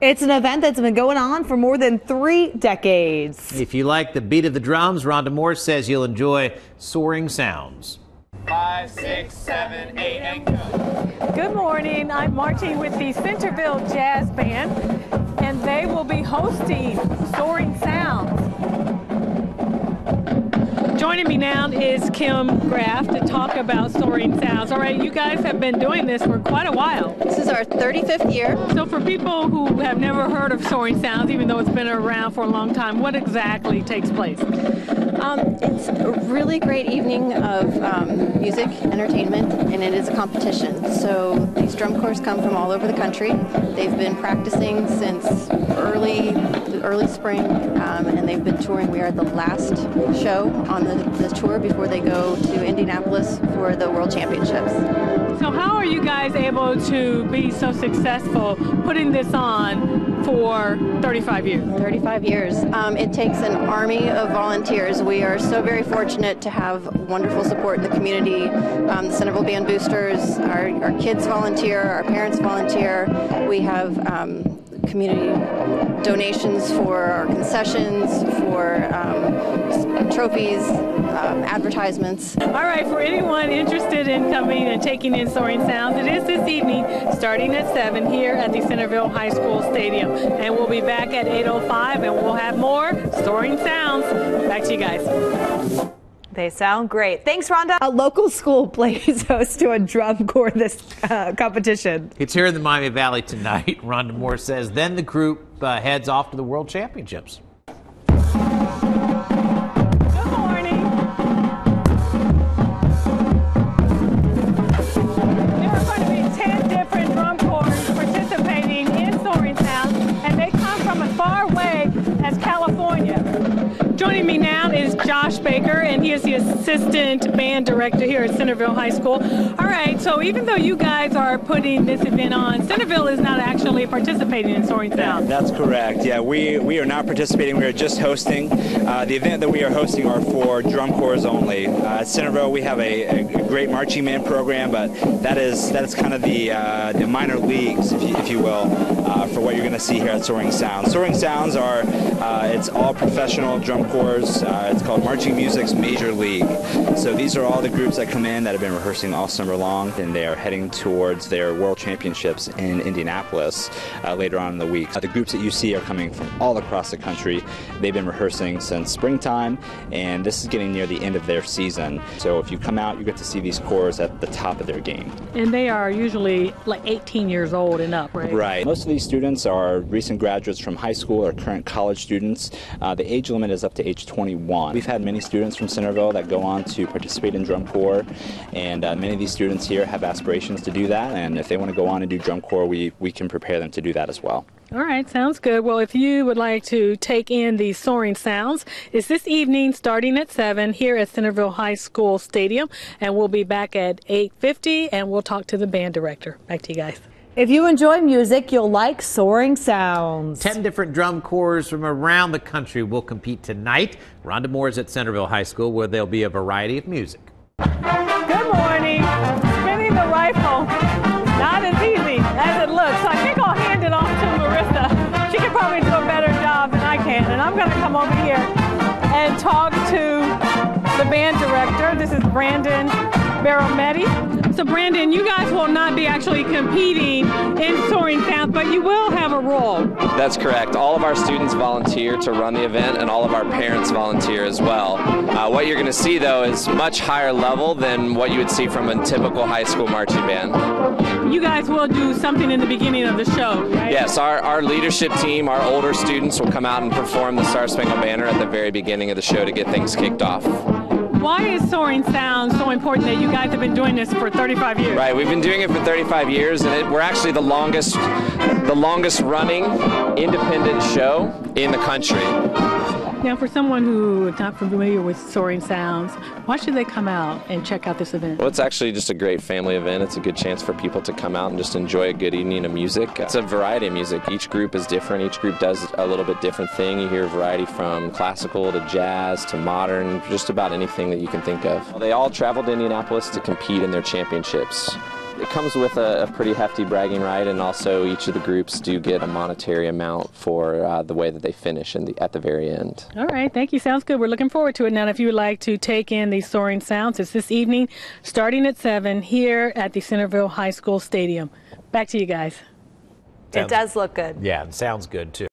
It's an event that's been going on for more than 3 decades. If you like the beat of the drums, Rhonda Moore says you'll enjoy Soaring Sounds. 5, 6, 7, 8, and go. Good morning. I'm marching with the Centerville Jazz Band, and they will be hosting Soaring Sounds. Joining me now is Kim Graff to talk about Soaring Sounds. All right, you guys have been doing this for quite a while. This is our 35th year. So for people who have never heard of Soaring Sounds, even though it's been around for a long time, what exactly takes place? It's a really great evening of music, entertainment, and it is a competition. So these drum corps come from all over the country. They've been practicing since early spring, and they've been touring. We are the last show on the tour before they go to Indianapolis for the World Championships. So how are you guys able to be so successful putting this on for 35 years? 35 years. It takes an army of volunteers. We are so very fortunate to have wonderful support in the community. The Centerville Band Boosters, our kids volunteer, our parents volunteer. We have community donations for our concessions, for trophies, advertisements. All right, for anyone interested in coming and taking in Soaring Sounds, it is this evening starting at 7 here at the Centerville High School Stadium. And we'll be back at 8:05 and we'll have more Soaring Sounds. Back to you guys. They sound great. Thanks, Rhonda. A local school plays host to a drum corps this competition. It's here in the Miami Valley tonight. Rhonda Moore says then the group heads off to the World Championships. Joining me now is Josh Baker, and he is the assistant band director here at Centerville High School. All right, so even though you guys are putting this event on, Centerville is not actually participating in Soaring Sounds. That's correct. Yeah, we are not participating. We are just hosting. The event that we are hosting are for drum corps only. At Centerville, we have a great marching band program, but that is kind of the minor leagues, if you will, for what you're going to see here at Soaring Sounds. Soaring Sounds are it's all professional drum corps. It's called Marching Music's Major League. So these are all the groups that come in that have been rehearsing all summer long, and they are heading towards their World Championships in Indianapolis later on in the week. The groups that you see are coming from all across the country. They've been rehearsing since springtime, and this is getting near the end of their season. So if you come out, you get to see these corps at the top of their game. And they are usually like 18 years old and up, right? Right. Most of these students are recent graduates from high school or current college students. The age limit is up to age 21. We've had many students from Centerville that go on to participate in drum corps, and many of these students here have aspirations to do that, and if they want to go on and do drum corps, we can prepare them to do that as well. All right, sounds good. Well, if you would like to take in the Soaring Sounds, it's this evening starting at 7 here at Centerville High School Stadium, and we'll be back at 8:50, and we'll talk to the band director. Back to you guys. If you enjoy music, you'll like Soaring Sounds. 10 different drum corps from around the country will compete tonight. Rhonda Moore is at Centerville High School, where there'll be a variety of music. Good morning. Spinning the rifle, not as easy as it looks. So I think I'll hand it off to Marissa. She can probably do a better job than I can. And I'm going to come over here and talk to the band director. This is Brandon Barometti. So Brandon, you guys will not be actually competing in Soaring Sounds, but you will have a role. That's correct. All of our students volunteer to run the event, and all of our parents volunteer as well. What you're going to see, though, is much higher level than what you would see from a typical high school marching band. You guys will do something in the beginning of the show, right? Yes, our leadership team, our older students, will come out and perform the Star Spangled Banner at the very beginning of the show to get things kicked off. Why is Soaring Sounds so important that you guys have been doing this for 35 years? Right, we've been doing it for 35 years, and we're actually the longest running independent show in the country. Now, for someone who is not familiar with Soaring Sounds, why should they come out and check out this event? Well, it's actually just a great family event. It's a good chance for people to come out and just enjoy a good evening of music. It's a variety of music. Each group is different. Each group does a little bit different thing. You hear a variety from classical to jazz to modern, just about anything that you can think of. They all travel to Indianapolis to compete in their championships. It comes with a pretty hefty bragging right, and also each of the groups do get a monetary amount for the way that they finish at the very end. All right, thank you. Sounds good. We're looking forward to it. Now, if you would like to take in these Soaring sounds, it's this evening starting at 7 here at the Centerville High School Stadium. Back to you guys. It does look good. Yeah, it sounds good too.